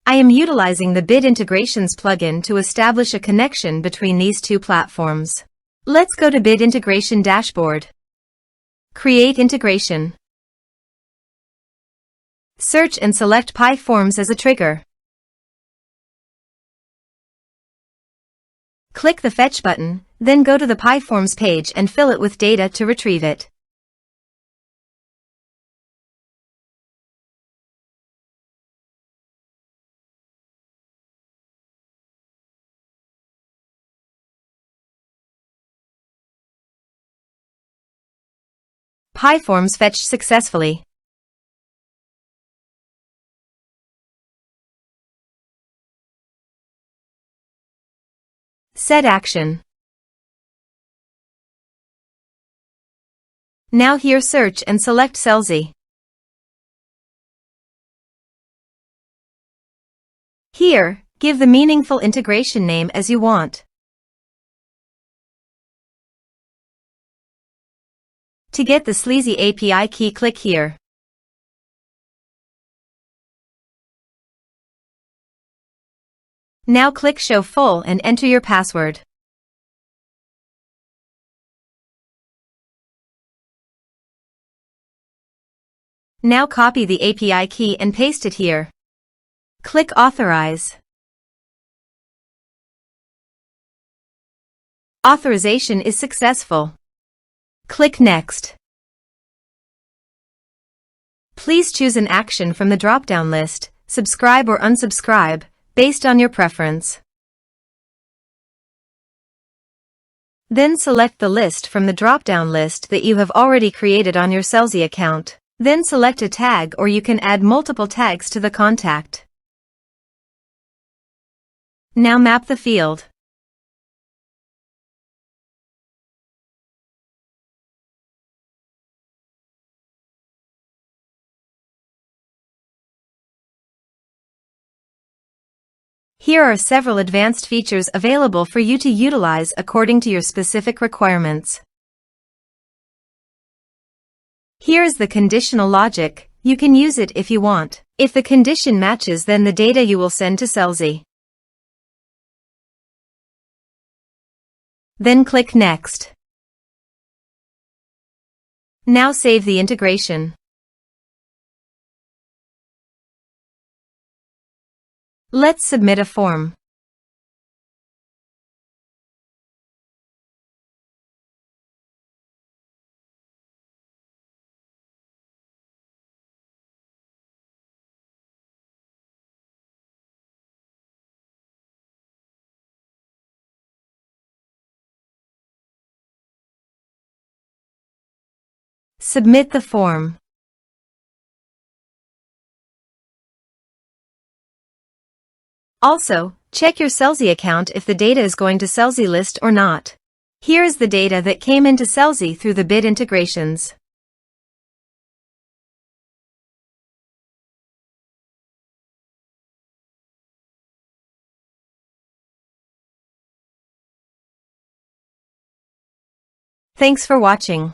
I am utilizing the Bit Integrations plugin to establish a connection between these two platforms. Let's go to Bit Integration Dashboard. Create integration. Search and select PyForms as a trigger. Click the Fetch button, then go to the PyForms page and fill it with data to retrieve it. PyForms fetched successfully. Set action. Now here search and select Selzy. Here, give the meaningful integration name as you want. To get the Selzy API key, click here. Now click Show Full and enter your password. Now copy the API key and paste it here. Click Authorize. Authorization is successful. Click Next. Please choose an action from the drop-down list, subscribe or unsubscribe, based on your preference. Then select the list from the drop-down list that you have already created on your Selzy account. Then select a tag, or you can add multiple tags to the contact. Now map the field. Here are several advanced features available for you to utilize according to your specific requirements. Here is the conditional logic. You can use it if you want. If the condition matches, then the data you will send to Selzy. Then click Next. Now save the integration. Let's submit a form. Submit the form. Also, check your Selzy account if the data is going to Selzy list or not. Here is the data that came into Selzy through the Bit Integrations. Thanks for watching.